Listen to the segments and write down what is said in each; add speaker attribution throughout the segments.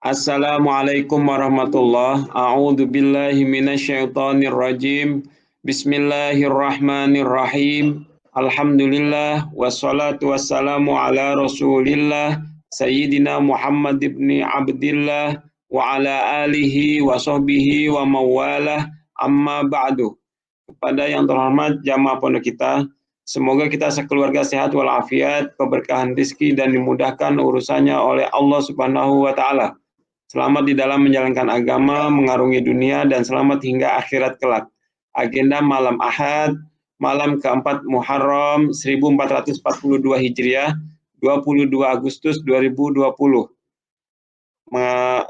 Speaker 1: Assalamualaikum warahmatullahi wabarakatuh. A'udzu billahi minasyaitonir rajim. Bismillahirrahmanirrahim. Alhamdulillah wassalatu wassalamu ala Rasulillah Sayyidina Muhammad ibni Abdillah wa ala alihi wa sahbihi wa mawalah amma ba'du. Kepada yang terhormat jamaah pondok kita, semoga kita sekeluarga sehat walafiat, keberkahan rezeki dan dimudahkan urusannya oleh Allah Subhanahu wa taala. Selamat di dalam menjalankan agama, mengarungi dunia, dan selamat hingga akhirat kelak. Agenda malam Ahad, malam keempat Muharram 1442 Hijriah, 22 Agustus 2020.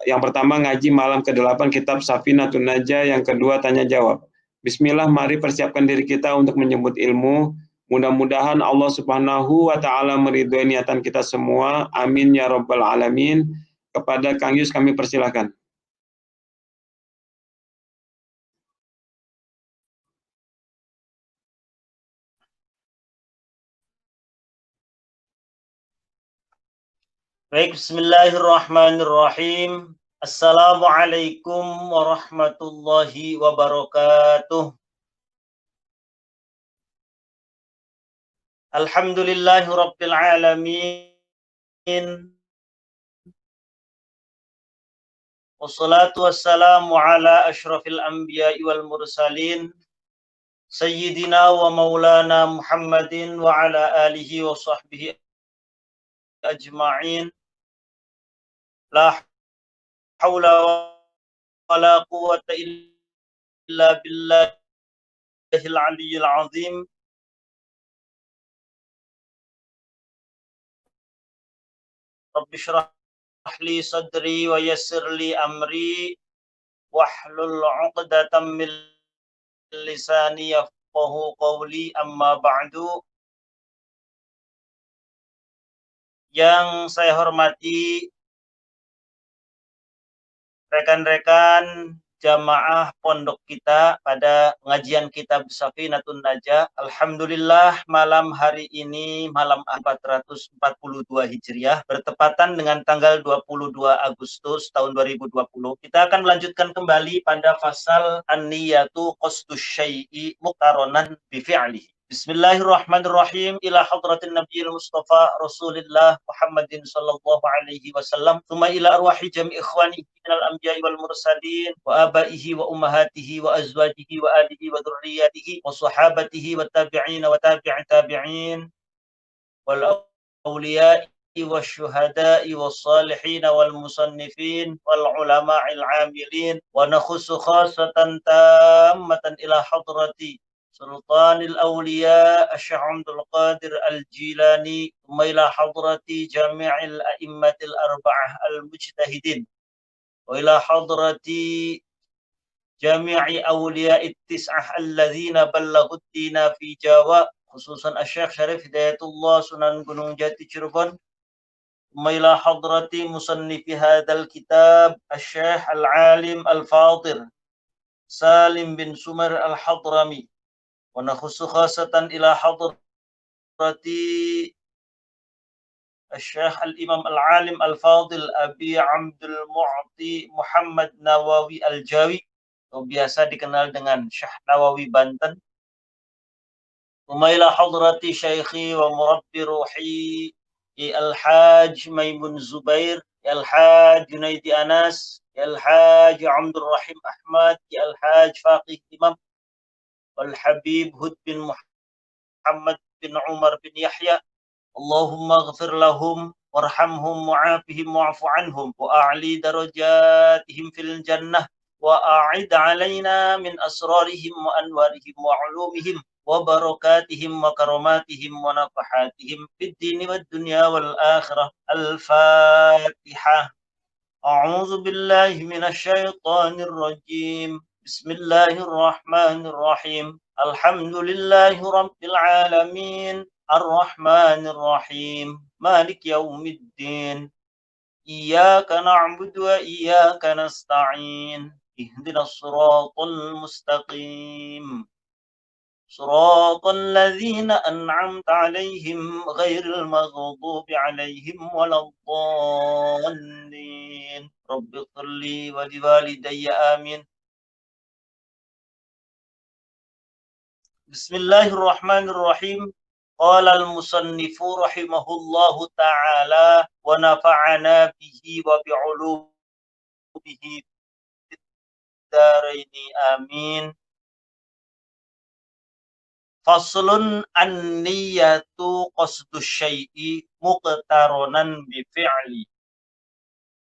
Speaker 1: Yang pertama ngaji malam ke-8 kitab Safinatun Najah, yang kedua tanya jawab. Bismillah, mari persiapkan diri kita untuk menyebut ilmu. Mudah-mudahan Allah Subhanahu wa taala meridhoi niatan kita semua. Amin ya rabbal alamin. Kepada Kang Yus kami persilakan.
Speaker 2: Baik, bismillahirrahmanirrahim. Assalamualaikum warahmatullahi wabarakatuh. Alhamdulillahi rabbil alamin. Wassalatu wassalamu ala ashrafil anbiya'i wal mursalin. Sayyidina wa maulana Muhammadin wa ala alihi wa sahbihi ajma'in. La hawla wa la quwwata illa billahil aliyyil azim. Rabbi shrah li sadri wa yassir li amri wahlul 'uqdatam min lisani yafqahu qawli, amma ba'du. Yang saya hormati rekan-rekan jamaah pondok kita pada pengajian kitab Safinatun Najah. Alhamdulillah malam hari ini malam 442 Hijriah bertepatan dengan tanggal 22 Agustus tahun 2020. Kita akan melanjutkan kembali pada fasal an-niyatu qasdus syai'i muqaronan bi fi'lihi. Bismillahirrahmanirrahim. Ila hadratin nabiyil mustafa Rasulillah Muhammadin sallallahu alaihi wasallam. Tsumma ila arwahi jami' ikhwani minal anbiya'i wal mursalin wa abaihi wa ummahatihi wa azwajihi wa alihi wa dhurriyyatihi wa sahabatihi wa tabi'in wa tabi'i tabi'in wal awliya'i والشهداء والصالحين والمصنفين والعلماء العاملين ونخص خاصة تامة إلى حضرة سلطان الأولياء الشيخ عبد القادر الجيلاني ثم إلى حضرة جميع الأئمة الأربعة المجتهدين وإلى حضرة جميع أولياء التسعة الذين بلغوا الدين في جاوة خصوصا الشيخ شريف هداية الله سنن Gunung Jati Cirebon ثم إلى حضرة مصنف هذا الكتاب الشيخ العالم الفاضل سالم بن سمر الحضرمي ونخص خاصة إلى حضرة الشيخ الإمام العالم الفاضل أبي عبد المعطي محمد Nawawi Al-Jawi, atau biasa dikenal dengan Syekh Nawawi Banten. Umaila hadrati syaikhi wa murabbi ruhi Al-Hajj Maimun Zubair, Al-Hajj Junaidi Anas, Al-Hajj Abdul Rahim Ahmad, Al-Hajj Faqih Imam, Al-Habib Hud bin Muhammad bin Umar bin Yahya. Allahumma ghafir lahum warhamhum wa'afihim wa'afu anhum wa a'li darajatihim fil jannah wa a'id alaina min asrarihim wa anwarihim wa ulumihim wa barakatihim wa karamatihim wa nafahatihim fid dini wad dunya wal akhirah. Al-Fatihah. A'udzu billahi minasy syaithanir rajim. Bismillahirrahmanirrahim. Alhamdulillahi rabbil alamin. Ar-Rahmanir Rahim. Malik yaumiddin. Iyyaka na'budu wa iyyaka nasta'in. Ihdinas siratal mustaqim. Siratal ladzina an'amta 'alaihim ghairil maghdubi 'alaihim waladdallin. Rabbi ighfirli wa liwalidayya amin. Bismillahirrahmanirrahim. Qala al-musannifu rahimahullahu ta'ala wa nafa'ana bihi wa bi'ulumihi fid daraini amin. Faslun an-niyatu qasdus syai'i muqtaronan bi fi'li.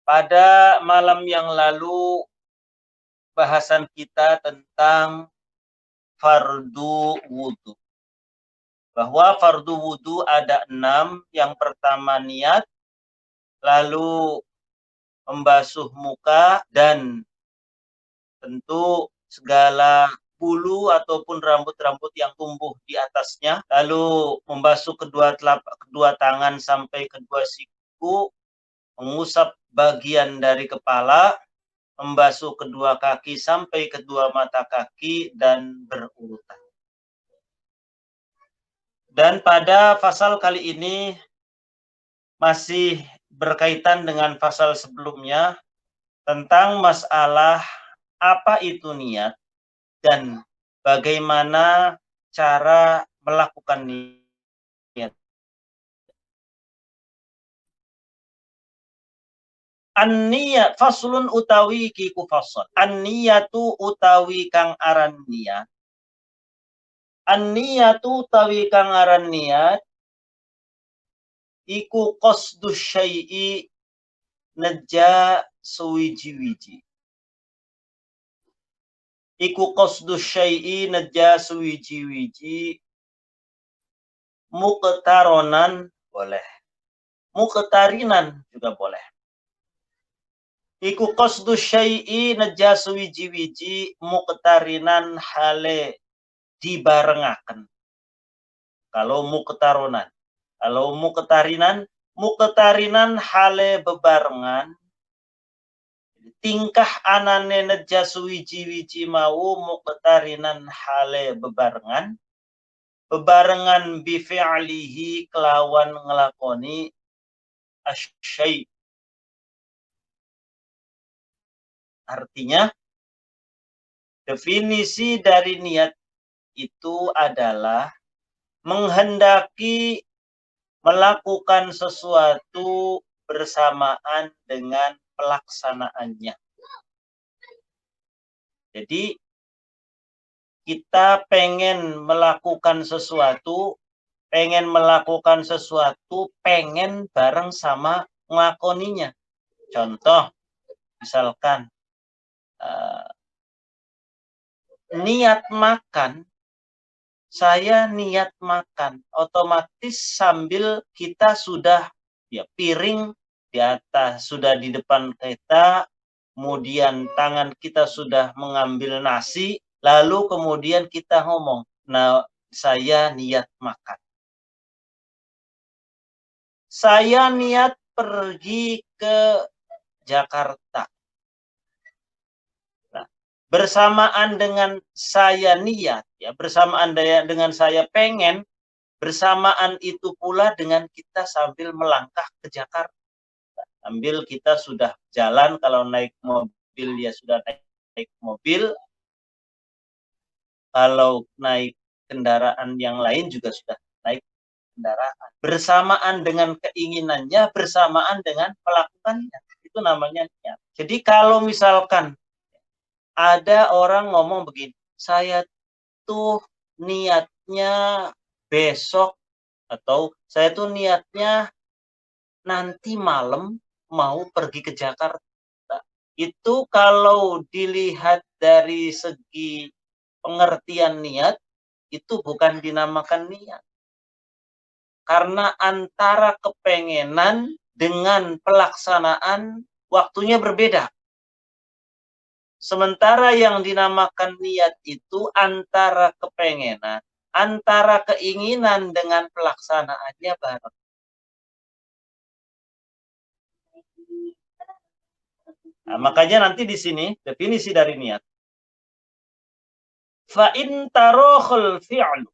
Speaker 2: Pada malam yang lalu bahasan kita tentang fardu wudu. Bahwa fardu wudu ada 6. Yang pertama niat, lalu membasuh muka dan tentu segala bulu ataupun rambut-rambut yang tumbuh di atasnya, lalu membasuh kedua tangan sampai kedua siku, mengusap bagian dari kepala, membasuh kedua kaki sampai kedua mata kaki dan berurutan. Dan pada pasal kali ini masih berkaitan dengan pasal sebelumnya tentang masalah apa itu niat dan bagaimana cara melakukan niat. An-niyat faslun utawi kiku fasal. An-niyatu utawi kang aran niat. An-niyatu utawi kang aran niat iku qasdus syai'i neja suwiji-wiji. Iku qasdus syai'i neja suwiji-wiji muqtaronan boleh. Muqtarinan juga boleh. Iku qasdus syai'i neja suwiji-wiji muqtarinan hale dibarengaken. Kalau muqtaronan. Kalau muqtarinan hale bebarengan. Tingkah anane neja suwiji-wiji mau muqtarinan hale bebarengan. Bebarengan bi fi'lihi kelawan ngelakoni asyai. Artinya definisi dari niat itu adalah menghendaki melakukan sesuatu bersamaan dengan pelaksanaannya. Jadi kita pengen melakukan sesuatu, pengen bareng sama ngelakoninya. Contoh, misalkan niat makan, saya niat makan, otomatis sambil kita sudah piring di atas, sudah di depan kita, kemudian tangan kita sudah mengambil nasi, lalu kemudian kita ngomong, nah saya niat makan. Saya niat pergi ke Jakarta. Bersamaan dengan saya niat, bersamaan dengan saya pengen, bersamaan itu pula dengan kita sambil melangkah ke Jakarta. Sambil kita sudah jalan, kalau naik mobil ya sudah naik mobil, kalau naik kendaraan yang lain juga sudah naik kendaraan. Bersamaan dengan keinginannya, bersamaan dengan melakukannya. Itu namanya niat. Jadi kalau misalkan ada orang ngomong begini, saya tuh niatnya besok, atau saya tuh niatnya nanti malam mau pergi ke Jakarta. Itu kalau dilihat dari segi pengertian niat, itu bukan dinamakan niat. Karena antara kepengenan dengan pelaksanaan waktunya berbeda. Sementara yang dinamakan niat itu antara kepengenan, antara keinginan dengan pelaksanaannya bareng. Nah, makanya nanti di sini definisi dari niat. Fa in tarokhul fi'lu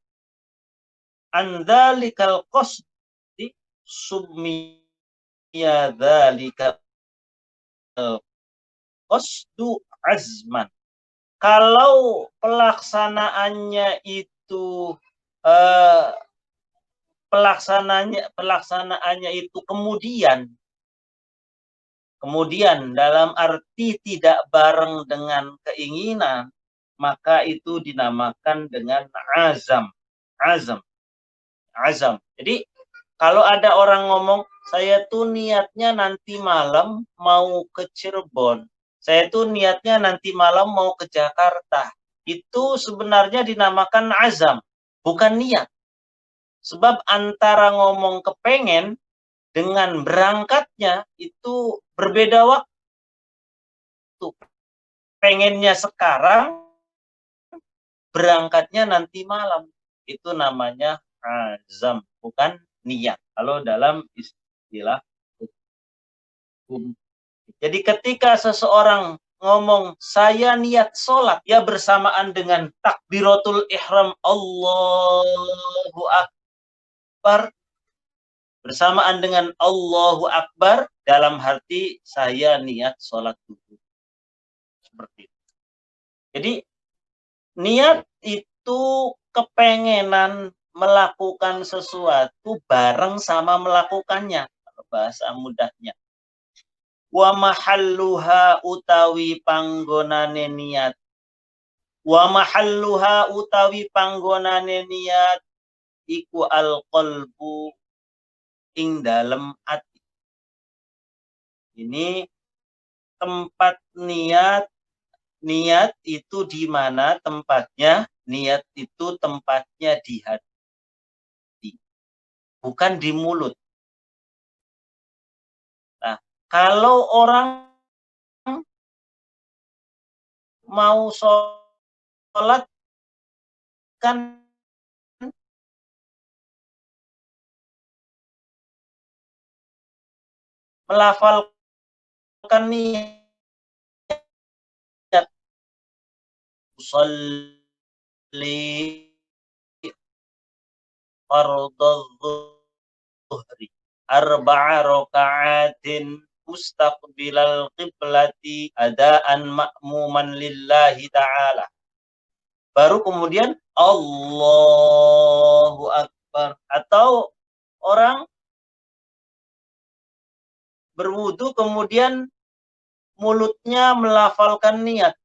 Speaker 2: an dzalikal qasdi summiya dzalika qasdu azman. Kalau pelaksanaannya itu pelaksanaannya itu kemudian dalam arti tidak bareng dengan keinginan, maka itu dinamakan dengan azam. Jadi kalau ada orang ngomong, saya tuh niatnya nanti malam mau ke Cirebon, saya tuh niatnya nanti malam mau ke Jakarta, itu sebenarnya dinamakan azam, bukan niat. Sebab antara ngomong kepengen dengan berangkatnya itu berbeda waktu. Pengennya sekarang, berangkatnya nanti malam. Itu namanya azam, bukan niat. Kalau dalam istilah hukum. Jadi ketika seseorang ngomong, saya niat sholat, ya bersamaan dengan takbiratul ihram, Allahu Akbar. Bersamaan dengan Allahu Akbar, dalam hati saya niat sholat subuh. Seperti itu. Jadi niat itu kepengenan melakukan sesuatu bareng sama melakukannya. Kalau bahasa mudahnya. Wa mahalluha utawi panggonane niat. Wa mahalluha utawi panggonane niat iku al-qalbu ing dalem ati. Ini tempat niat itu di mana tempatnya? Niat itu tempatnya di hati, bukan di mulut. Nah, kalau orang mau sholat kan melafalkan niat, usalli fardadh dhuhri arba'a raka'atin mustaqbilal qiblati adaan ma'muman lillahi ta'ala. Baru kemudian Allahu Akbar. Atau orang berwudu kemudian mulutnya melafalkan niat.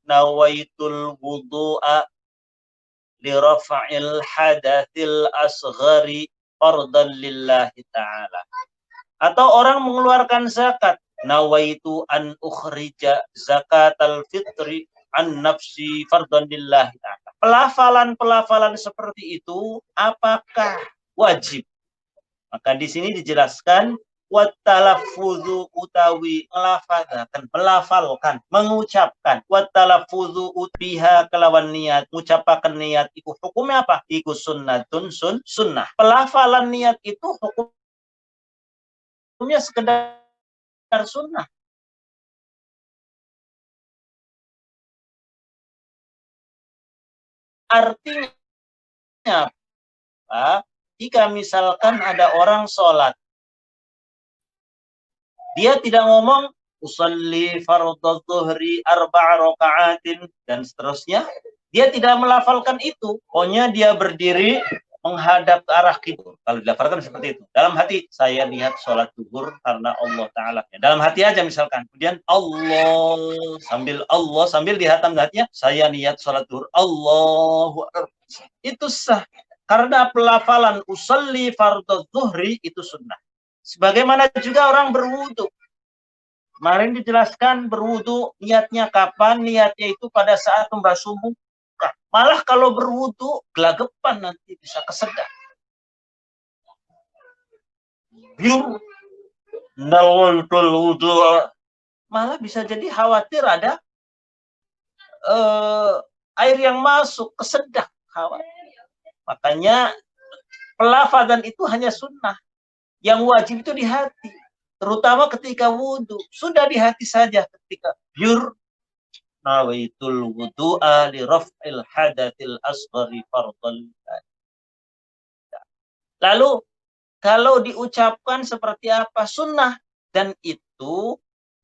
Speaker 2: Nawaitul wudu'a li rafa'il hadatsil asghari fardan lillahi ta'ala. Atau orang mengeluarkan zakat. Nawaitu an ukhrija zakatal fitri an nafsi fardan lillahi ta'ala. Pelafalan-pelafalan seperti itu apakah wajib? Maka di sini dijelaskan wattalaffuzu utawi melafalkan, mengucapkan, wattalaffuzu biha kelawan niat, mengucapkan niat iku hukumnya apa? Iku sunnatun sunnah. Pelafalan niat itu hukumnya sekedar sunnah. Artinya apa? Jika misalkan ada orang sholat, dia tidak ngomong usalli fardadh dhuhri arba'a raka'atin dan seterusnya. Dia tidak melafalkan itu. Pokoknya dia berdiri menghadap ke arah kiblat. Kalau dilafalkan seperti itu. Dalam hati saya niat sholat zuhur karena Allah Ta'ala. Dalam hati aja misalkan. Kemudian Allah sambil dihatam hatinya saya niat sholat zuhur. Allahu Akbar. Itu sah. Karena pelafalan usalli fardadh dhuhri itu sunnah. Sebagaimana juga orang berwudu. Kemarin dijelaskan berwudu niatnya kapan? Niatnya itu pada saat membasuh muka. Malah kalau berwudu gelagapan nanti bisa kesedak. Malah bisa jadi khawatir ada air yang masuk kesedak. Makanya pelafalan itu hanya sunnah. Yang wajib itu di hati. Terutama ketika wudhu. Sudah di hati saja ketika nawaitul wudu'a li raf'il hadatil asghari fardhan. Lalu kalau diucapkan seperti apa? Sunnah. Dan itu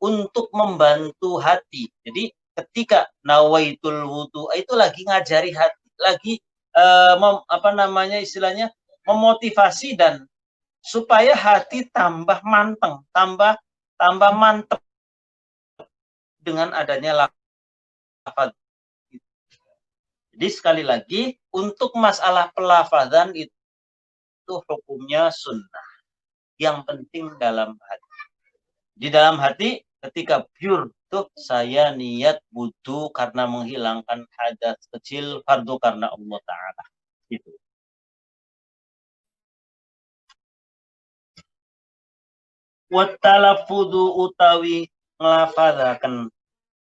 Speaker 2: untuk membantu hati. Jadi ketika nawaitul wudu itu lagi ngajari hati, lagi istilahnya memotivasi dan supaya hati tambah manteng, tambah mantep dengan adanya lafaz. Jadi sekali lagi untuk masalah pelafazan itu hukumnya sunnah. Yang penting dalam hati. Di dalam hati ketika pure tuh saya niat wudu karena menghilangkan hadas kecil fardu karena Allah Ta'ala. Gitu. Wattalafudu utawi nglafadzaken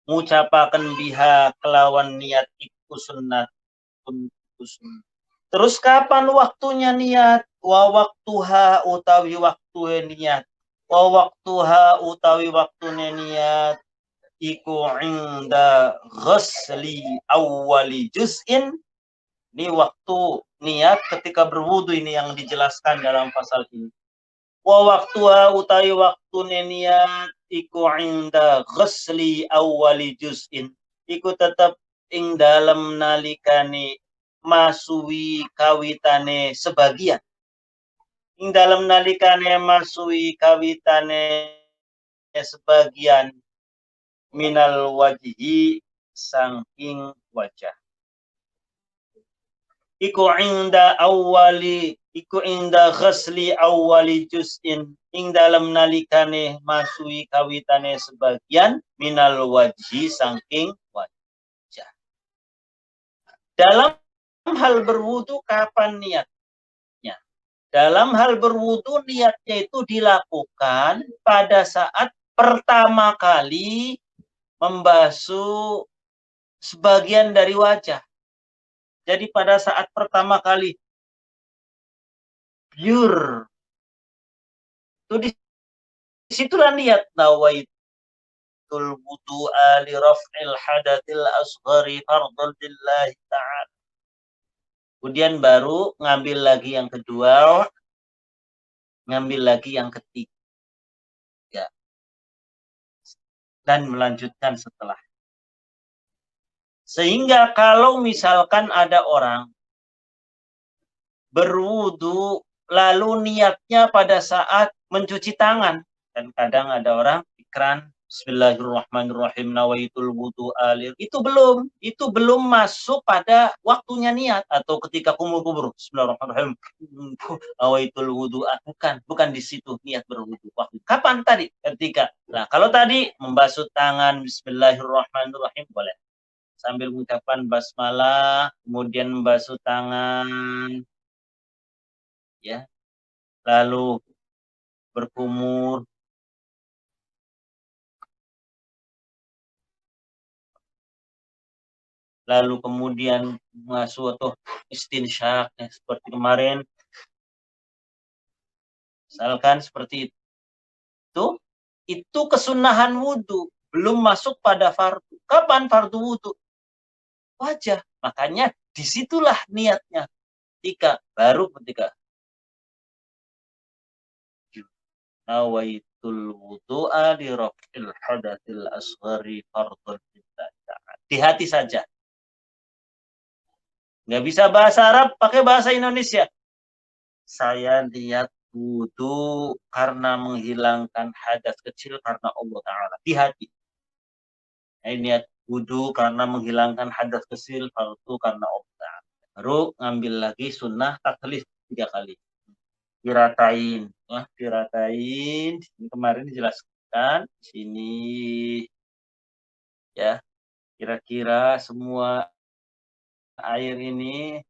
Speaker 2: ngucapaken biha kelawan niat iku sunnah. Terus kapan waktunya niat? Wa waktuha utawi waktu niat. Wa waktuha utawi waktunya niat. Iku inda ghusli awwali juz'in. Ini waktu niat ketika berwudu ini yang dijelaskan dalam pasal ini. Wa waktuha utawi waktunya niat. Iku inda ghusli awwali juz'in. Iku tetap ing dalam nalikane masuwi kawitane sebagian. Ing dalam nalikane masuwi kawitane sebagian minal wajhi sangking wajah. Iku inda ghasli awwali juz'in ing dalam nalikane masuwi kawitane sebagian minal wajhi sangking wajah. Dalam hal berwudu kapan niatnya? Dalam hal berwudu niatnya itu dilakukan pada saat pertama kali membasuh sebagian dari wajah. Jadi pada saat pertama kali pure itu disitulah niat nawaitul wudu'a li raf'il hadatsil asghari fardhan lillahi ta'ala. Kemudian baru ngambil lagi yang kedua, ngambil lagi yang ketiga, dan melanjutkan setelah. Sehingga kalau misalkan ada orang berwudu lalu niatnya pada saat mencuci tangan, dan kadang ada orang ikran Bismillahirrahmanirrahim nawaitul wudu alir, itu belum masuk pada waktunya niat, atau ketika kumur-kumur Bismillahirrahmanirrahim nawaitul wudu, bukan di situ niat berwudu. Waktu kapan tadi? Ketika, nah kalau tadi membasuh tangan Bismillahirrahmanirrahim boleh sambil mengucapkan basmalah, kemudian membasuh tangan, ya, lalu berkumur, lalu kemudian masuk atau istinsyak, ya, seperti kemarin, misalkan seperti itu kesunahan wudhu, belum masuk pada fardu. Kapan fardu wudhu? Wajah. Makanya disitulah niatnya. Baru ketika nawaitul wudu'a li raf'il hadatsil asghari fardhan lillahi ta'ala. Di hati saja. Nggak bisa bahasa Arab, pakai bahasa Indonesia. Saya niat wudu karena menghilangkan hadas kecil karena Allah Ta'ala. Di hati. Saya niat wudu karena menghilangkan hadas kecil fardu karena Allah Ta'ala. Baru ngambil lagi sunnah taklif 3 kali. Diratain. Nah, diratain. Ini kemarin dijelaskan. Di sini. Ya. Kira-kira semua air ini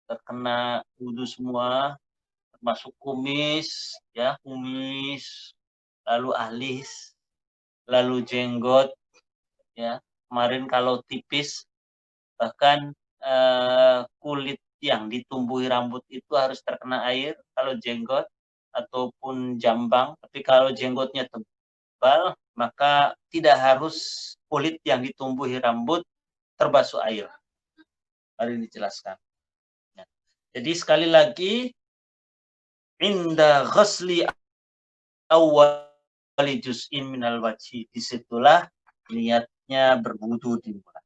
Speaker 2: terkena wudu semua, termasuk kumis, ya, kumis, lalu alis, lalu jenggot, ya. Kemarin kalau tipis, bahkan kulit yang ditumbuhi rambut itu harus terkena air kalau jenggot ataupun jambang. Tapi kalau jenggotnya tebal, maka tidak harus kulit yang ditumbuhi rambut terbasuh air. Mari dijelaskan. Jadi sekali lagi, inda ghasli awal juz'in minal wajhi. Disitulah niatnya berwudu dimulai.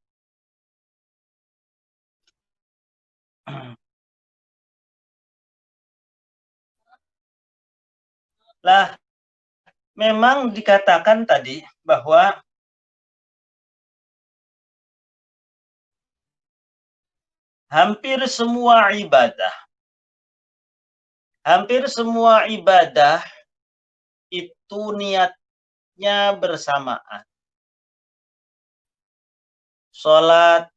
Speaker 2: Lah, memang dikatakan tadi bahwa hampir semua ibadah itu niatnya bersamaan. Sholat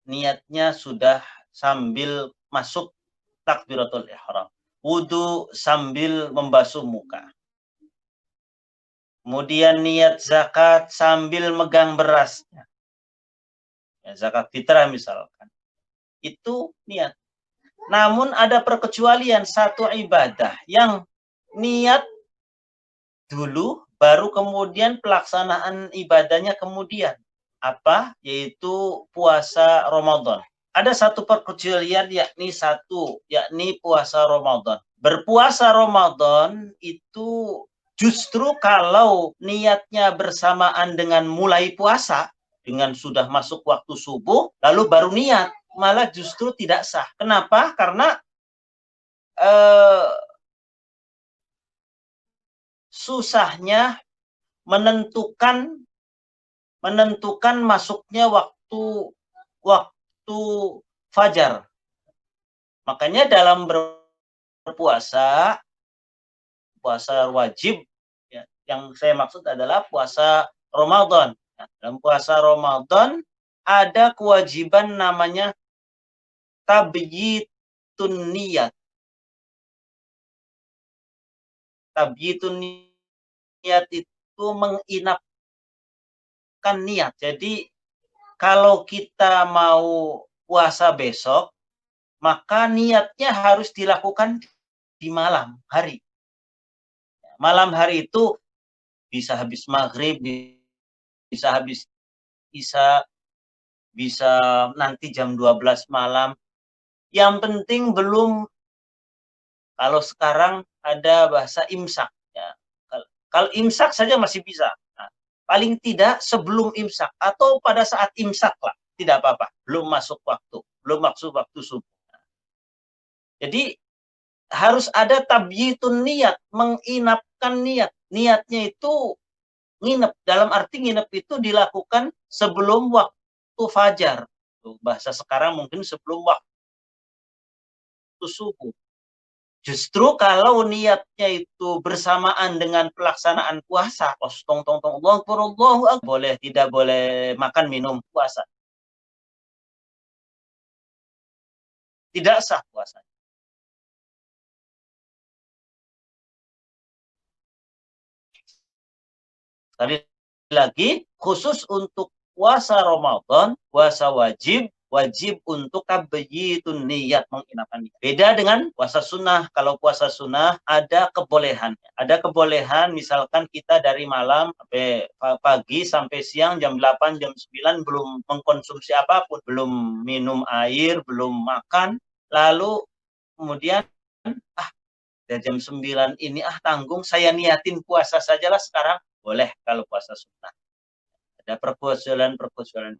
Speaker 2: niatnya sudah sambil masuk takbiratul ihram. Wudu sambil membasuh muka. Kemudian niat zakat sambil megang berasnya. Ya, zakat fitrah misalkan. Itu niat. Namun ada perkecualian satu ibadah yang niat dulu baru kemudian pelaksanaan ibadahnya kemudian. Apa? Yaitu puasa Ramadan. Ada satu perkecualian yakni puasa Ramadan. Berpuasa Ramadan itu justru kalau niatnya bersamaan dengan mulai puasa, dengan sudah masuk waktu subuh, lalu baru niat, malah justru tidak sah. Kenapa? Karena susahnya menentukan masuknya waktu fajar. Makanya dalam berpuasa, puasa wajib, ya, yang saya maksud adalah puasa Ramadan. Nah, dalam puasa Ramadan ada kewajiban namanya tabyitun niyat. Tabyitun niyat itu menginapkan niat. Jadi kalau kita mau puasa besok, maka niatnya harus dilakukan di malam hari. Malam hari itu bisa habis maghrib, bisa habis isya, bisa nanti jam 12 malam. Yang penting belum, kalau sekarang ada bahasa imsak. Ya. Kalau imsak saja masih bisa. Nah, paling tidak sebelum imsak atau pada saat imsak lah, tidak apa-apa. Belum masuk waktu subuh. Jadi harus ada tabyitun niat, menginapkan niat. Niatnya itu nginep, dalam arti nginep itu dilakukan sebelum waktu fajar. Bahasa sekarang mungkin sebelum waktu subuh. Justru kalau niatnya itu bersamaan dengan pelaksanaan puasa, tidak boleh makan minum puasa. Tidak sah puasa. Sekali lagi, khusus untuk puasa Ramadan, puasa wajib untuk tabyitun niat, menginapkan niat. Beda dengan puasa sunnah. Kalau puasa sunnah ada kebolehan. Ada kebolehan misalkan kita dari malam sampai pagi sampai siang jam 8, jam 9 belum mengkonsumsi apapun, belum minum air, belum makan, lalu kemudian dari jam 9 ini tanggung, saya niatin puasa sajalah sekarang. Boleh kalau puasa sunnah. Ada perkecualian.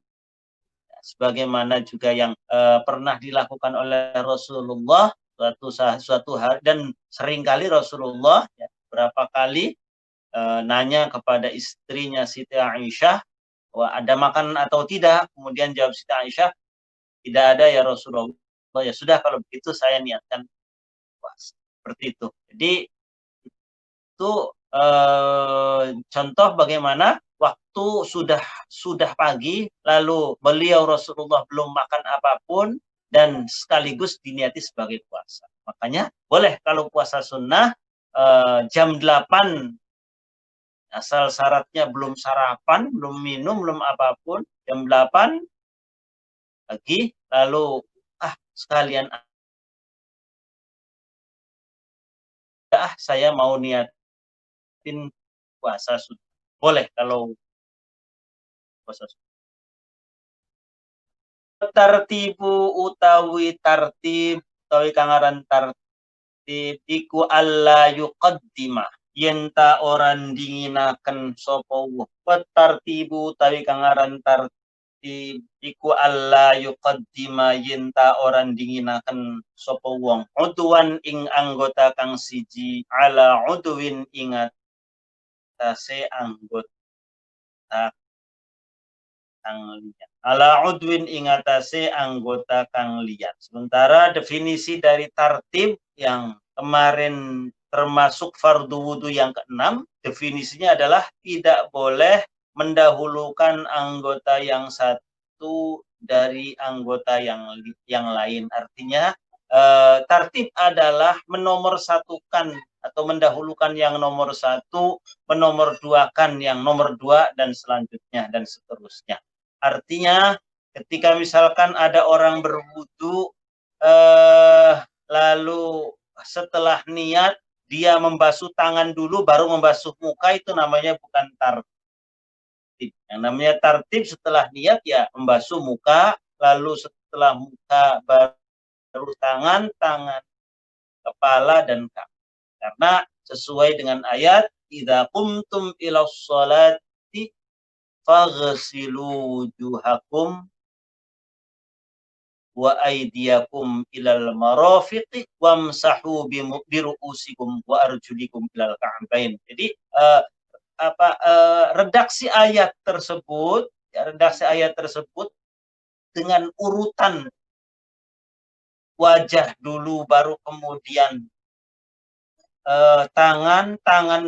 Speaker 2: Sebagaimana juga yang pernah dilakukan oleh Rasulullah suatu hari, dan seringkali Rasulullah berapa kali nanya kepada istrinya Siti Aisyah, bahwa ada makanan atau tidak. Kemudian jawab Siti Aisyah, tidak ada ya Rasulullah. Ya sudah, kalau begitu saya niatkan puasa. Seperti itu. Jadi itu contoh bagaimana waktu sudah pagi, lalu beliau Rasulullah belum makan apapun dan sekaligus diniati sebagai puasa. Makanya boleh kalau puasa sunnah jam 8, asal syaratnya belum sarapan, belum minum, belum apapun, jam 8 pagi, lalu sekalian saya mau niatin puasa sunnah. Boleh kalau puasa sunnah. Tartibu utawi tartib utawi kangaran tartib iku alla yuqaddima, yenta orang dinginaken sapa wong petartibu tawi kang aran tartib iku alla yuqaddima yenta orang dinginaken sapa wong udwan ing anggota kang siji ala udwin ingat atase anggota kang liyan. Ala udwin ingatase anggota kang liyan. Sementara definisi dari tartib yang kemarin termasuk fardu wudu yang keenam, definisinya adalah tidak boleh mendahulukan anggota yang satu dari anggota yang lain. Artinya tartib adalah menomorsatukan atau mendahulukan yang nomor satu, menomorduakan yang nomor dua, dan selanjutnya dan seterusnya. Artinya ketika misalkan ada orang berwudu lalu setelah niat dia membasuh tangan dulu baru membasuh muka, itu namanya bukan tartib. Yang namanya tartib setelah niat ya membasuh muka, lalu setelah muka baru tangan, kepala dan kaki. Karena sesuai dengan ayat idza qumtum ilas sholati faghsilu wujuhakum wa aydiyakum ilal marafiqi wamsahu biru'usikum wa arjulikum ilal ka'bain. Jadi redaksi ayat tersebut dengan urutan wajah dulu baru kemudian tangan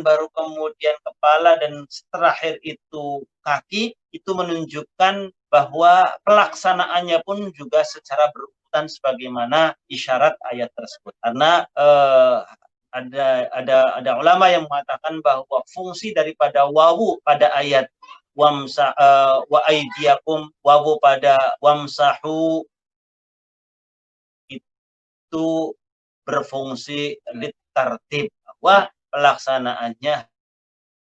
Speaker 2: baru kemudian kepala dan terakhir itu kaki, itu menunjukkan bahwa pelaksanaannya pun juga secara berurutan sebagaimana isyarat ayat tersebut. Karena ada ulama yang mengatakan bahwa fungsi daripada wawu pada ayat wa aidiyakum, wawu pada wamsahu itu berfungsi tartib, bahwa pelaksanaannya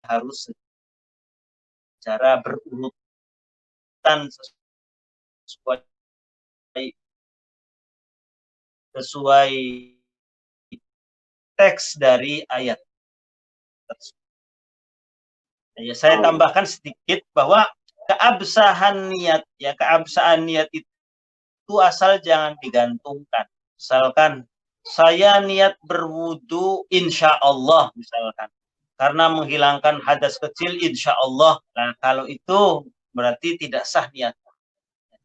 Speaker 2: harus secara berurutan sesuai teks dari ayat tersebut. Ya, saya tambahkan sedikit bahwa keabsahan niat itu asal jangan digantungkan. Misalkan saya niat berwudu insya Allah misalkan, karena menghilangkan hadas kecil insya Allah. Nah, kalau itu berarti tidak sah niat.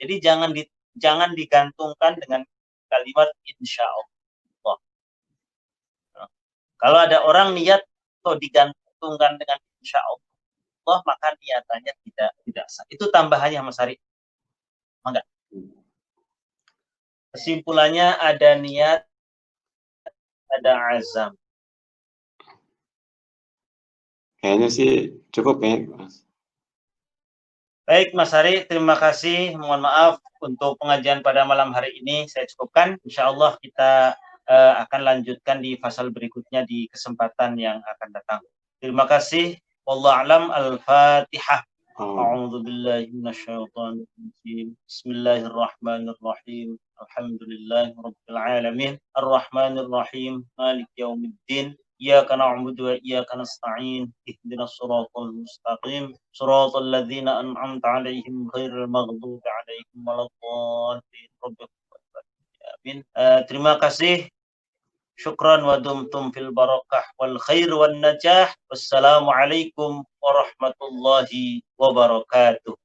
Speaker 2: Jadi jangan digantungkan dengan kalimat insya Allah. Nah, kalau ada orang niat atau digantungkan dengan insya Allah, maka niatannya tidak sah. Itu tambahannya Mas Ari. Enggak. Kesimpulannya ada niat, ada azam.
Speaker 1: Kayaknya sih cukup ya, Mas.
Speaker 2: Baik Mas Hari, terima kasih. Mohon maaf untuk pengajian pada malam hari ini saya cukupkan. Insya Allah kita akan lanjutkan di fasal berikutnya di kesempatan yang akan datang. Terima kasih. Wallahu a'lam. Al-Fatihah. A'udzu billahi minasyaitonir rajim. Bismillahirrahmanirrahim. Alhamdulillahirabbil alamin. Arrahmanir rahim. Maliki yaumiddin. إياك نعبد وإياك نستعين اهدنا الصراط المستقيم صراط الذين أنعمت عليهم غير المغضوب عليهم ولا الضالين. Terima kasih. Syukran wa dumtum fil barakah wal khair wan najah. Wassalamualaikum warahmatullahi wabarakatuh.